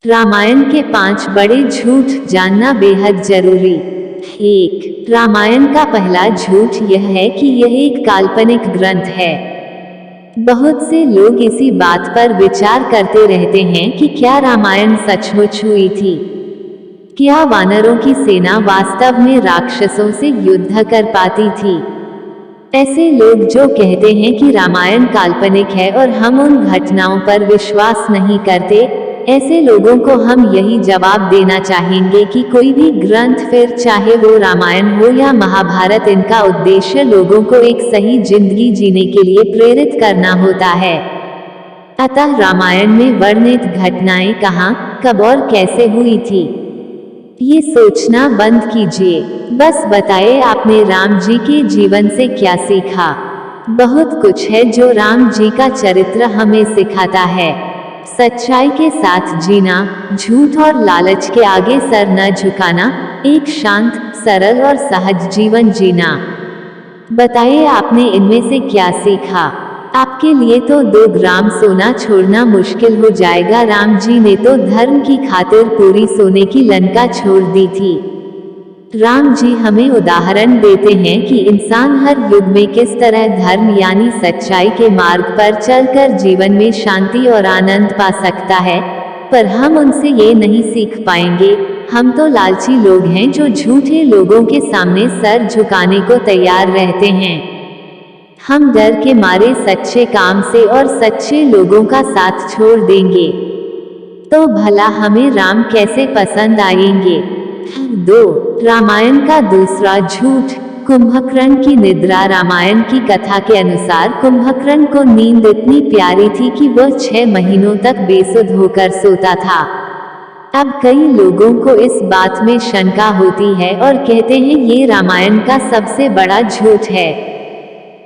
रामायण के 5 बड़े झूठ जानना बेहद जरूरी। 1। रामायण का पहला झूठ यह है कि यह एक काल्पनिक ग्रंथ है। बहुत से लोग इसी बात पर विचार करते रहते हैं कि क्या रामायण सचमुच हुई थी? क्या वानरों की सेना वास्तव में राक्षसों से युद्ध कर पाती थी? ऐसे लोग जो कहते हैं कि रामायण काल्पनिक है और हम उन घटनाओं पर विश्वास नहीं करते, ऐसे लोगों को हम यही जवाब देना चाहेंगे कि कोई भी ग्रंथ, फिर चाहे वो रामायण हो या महाभारत, इनका उद्देश्य लोगों को एक सही जिंदगी जीने के लिए प्रेरित करना होता है। अतः रामायण में वर्णित घटनाएं कहाँ, कब और कैसे हुई थी, ये सोचना बंद कीजिए। बस बताइए आपने राम जी के जीवन से क्या सीखा। बहुत कुछ है जो राम जी का चरित्र हमें सिखाता है। सच्चाई के साथ जीना, झूठ और लालच के आगे सर न झुकाना, एक शांत, सरल और सहज जीवन जीना। बताइए आपने इनमें से क्या सीखा। आपके लिए तो 2 ग्राम सोना छोड़ना मुश्किल हो जाएगा। राम जी ने तो धर्म की खातिर पूरी सोने की लंका छोड़ दी थी। राम जी हमें उदाहरण देते हैं कि इंसान हर युग में किस तरह धर्म यानी सच्चाई के मार्ग पर चलकर जीवन में शांति और आनंद पा सकता है, पर हम उनसे ये नहीं सीख पाएंगे। हम तो लालची लोग हैं जो झूठे लोगों के सामने सर झुकाने को तैयार रहते हैं। हम डर के मारे सच्चे काम से और सच्चे लोगों का साथ छोड़ देंगे। तो भला हमें राम कैसे पसंद आएंगे? 2। रामायण का दूसरा झूठ, कुंभकर्ण की निद्रा। रामायण की कथा के अनुसार कुंभकर्ण को नींद इतनी प्यारी थी कि वह 6 महीनों तक बेसुध होकर सोता था। अब कई लोगों को इस बात में शंका होती है और कहते हैं ये रामायण का सबसे बड़ा झूठ है।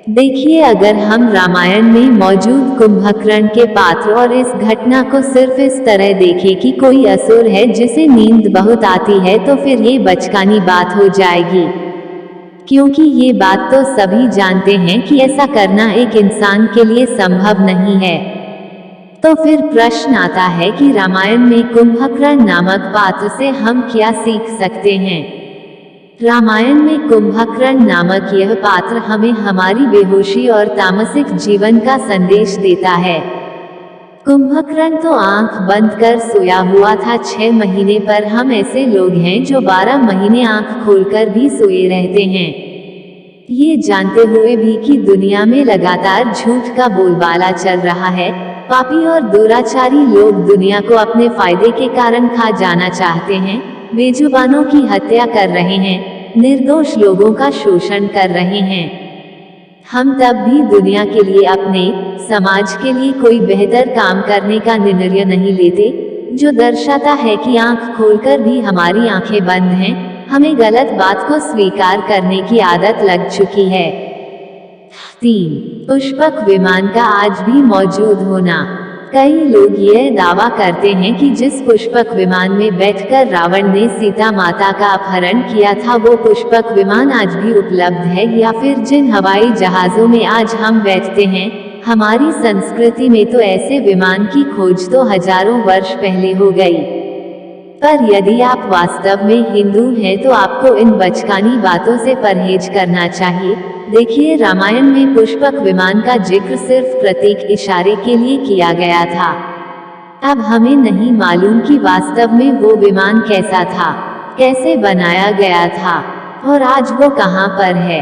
देखिए, अगर हम रामायण में मौजूद कुंभकर्ण के पात्र और इस घटना को सिर्फ इस तरह देखें कि कोई असुर है जिसे नींद बहुत आती है, तो फिर ये बचकानी बात हो जाएगी, क्योंकि ये बात तो सभी जानते हैं कि ऐसा करना एक इंसान के लिए संभव नहीं है। तो फिर प्रश्न आता है कि रामायण में कुंभकर्ण नामक पात्र से हम क्या सीख सकते हैं। रामायण में कुंभकर्ण नामक यह पात्र हमें हमारी बेहोशी और तामसिक जीवन का संदेश देता है। कुंभकर्ण तो आंख बंद कर सोया हुआ था 6 महीने, पर हम ऐसे लोग हैं जो 12 महीने आंख खोलकर भी सोए रहते हैं, ये जानते हुए भी कि दुनिया में लगातार झूठ का बोलबाला चल रहा है। पापी और दुराचारी लोग दुनिया को अपने फायदे के कारण खा जाना चाहते हैं, बेजुबानों की हत्या कर रहे हैं, निर्दोष लोगों का शोषण कर रहे हैं। हम तब भी दुनिया के लिए, अपने समाज के लिए कोई बेहतर काम करने का निर्णय नहीं लेते, जो दर्शाता है कि आंख खोलकर भी हमारी आंखें बंद हैं। हमें गलत बात को स्वीकार करने की आदत लग चुकी है। 3। पुष्पक विमान का आज भी मौजूद होना। कई लोग यह दावा करते हैं कि जिस पुष्पक विमान में बैठकर रावण ने सीता माता का अपहरण किया था, वो पुष्पक विमान आज भी उपलब्ध है, या फिर जिन हवाई जहाजों में आज हम बैठते हैं। हमारी संस्कृति में तो ऐसे विमान की खोज तो हजारों वर्ष पहले हो गई। पर यदि आप वास्तव में हिंदू हैं तो आपको इन बचकानी बातों से परहेज करना चाहिए। देखिए, रामायण में पुष्पक विमान का जिक्र सिर्फ प्रतीक इशारे के लिए किया गया था। अब हमें नहीं मालूम कि वास्तव में वो विमान कैसा था, कैसे बनाया गया था और आज वो कहाँ पर है।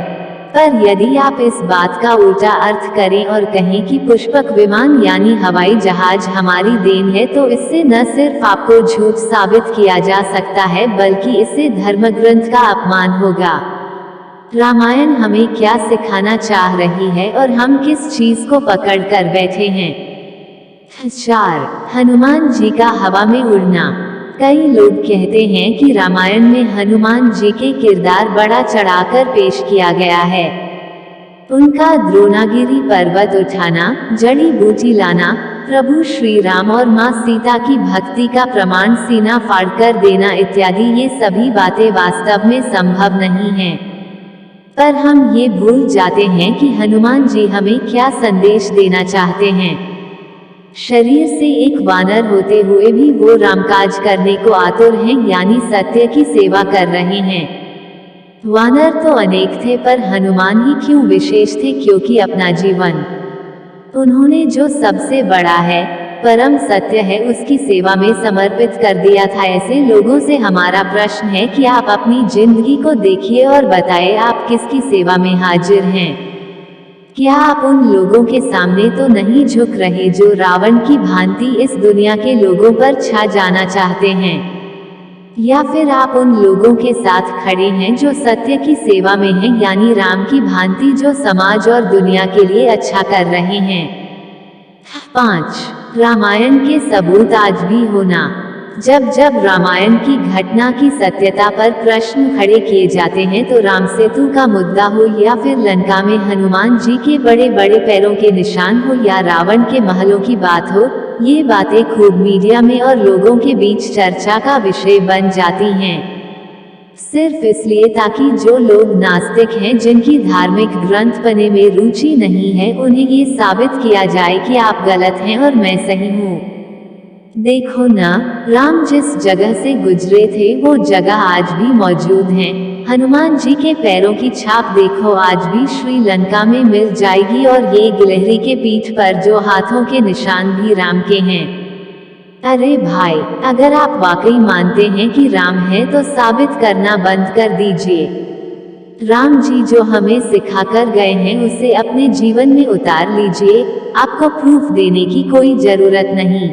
पर यदि आप इस बात का उल्टा अर्थ करें और कहें कि पुष्पक विमान यानी हवाई जहाज हमारी देन है, तो इससे न सिर्फ आपको झूठ साबित किया जा सकता है, बल्कि इससे धर्मग्रंथ का अपमान होगा। रामायण हमें क्या सिखाना चाह रही है और हम किस चीज को पकड़ कर बैठे हैं। 4। हनुमान जी का हवा में उड़ना। कई लोग कहते हैं कि रामायण में हनुमान जी के किरदार बड़ा चढ़ाकर पेश किया गया है। उनका द्रोणागिरी पर्वत उठाना, जड़ी बूटी लाना, प्रभु श्री राम और मां सीता की भक्ति का प्रमाण सीना फाड़कर देना इत्यादि, ये सभी बातें वास्तव में संभव नहीं हैं। पर हम ये भूल जाते हैं कि हनुमान जी हमें क्या संदेश देना चाहते हैं। शरीर से एक वानर होते हुए भी वो रामकाज करने को आतुर हैं, यानी सत्य की सेवा कर रहे हैं। वानर तो अनेक थे, पर हनुमान ही क्यों विशेष थे, क्योंकि अपना जीवन उन्होंने जो सबसे बड़ा है, परम सत्य है, उसकी सेवा में समर्पित कर दिया था। ऐसे लोगों से हमारा प्रश्न है कि आप अपनी जिंदगी को देखिए और बताएं आप किसकी सेवा में हाजिर हैं। क्या आप उन लोगों के सामने तो नहीं झुक रहे जो रावण की भांति इस दुनिया के लोगों पर छा जाना चाहते हैं, या फिर आप उन लोगों के साथ खड़े हैं जो सत्य की सेवा में हैं, यानी राम की भांति जो समाज और दुनिया के लिए अच्छा कर रहे हैं। 5. रामायण के सबूत आज भी होना। जब जब रामायण की घटना की सत्यता पर प्रश्न खड़े किए जाते हैं, तो राम सेतु का मुद्दा हो या फिर लंका में हनुमान जी के बड़े बड़े पैरों के निशान हो या रावण के महलों की बात हो, ये बातें खूब मीडिया में और लोगों के बीच चर्चा का विषय बन जाती हैं। सिर्फ इसलिए ताकि जो लोग नास्तिक हैं, जिनकी धार्मिक ग्रंथ पढ़ने में रुचि नहीं है, उन्हें ये साबित किया जाए कि आप गलत हैं और मैं सही हूँ। देखो ना, राम जिस जगह से गुजरे थे वो जगह आज भी मौजूद है। हनुमान जी के पैरों की छाप देखो, आज भी श्रीलंका में मिल जाएगी, और ये गिलहरी के पीठ पर जो हाथों के निशान भी राम के हैं। अरे भाई, अगर आप वाकई मानते हैं कि राम है तो साबित करना बंद कर दीजिए। राम जी जो हमें सिखाकर गए हैं उसे अपने जीवन में उतार लीजिए। आपको प्रूफ देने की कोई जरूरत नहीं,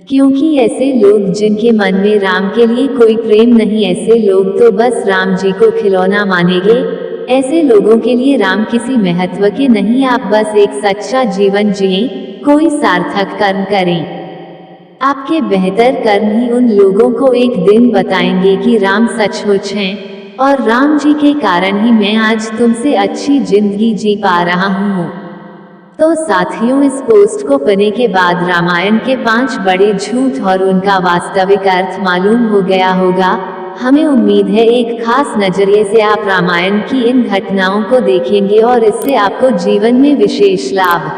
क्योंकि ऐसे लोग जिनके मन में राम के लिए कोई प्रेम नहीं, ऐसे लोग तो बस राम जी को खिलौना मानेंगे। ऐसे लोगों के लिए राम किसी महत्व के नहीं। आप बस एक सच्चा जीवन जिएं, कोई सार्थक कर्म करें। आपके बेहतर कर्म ही उन लोगों को एक दिन बताएंगे कि राम सचमुच हैं, और राम जी के कारण ही मैं आज तुमसे अच्छी जिंदगी जी पा रहा हूँ। तो साथियों, इस पोस्ट को पढ़ने के बाद रामायण के 5 बड़े झूठ और उनका वास्तविक अर्थ मालूम हो गया होगा। हमें उम्मीद है एक खास नजरिए से आप रामायण की इन घटनाओं को देखेंगे और इससे आपको जीवन में विशेष लाभ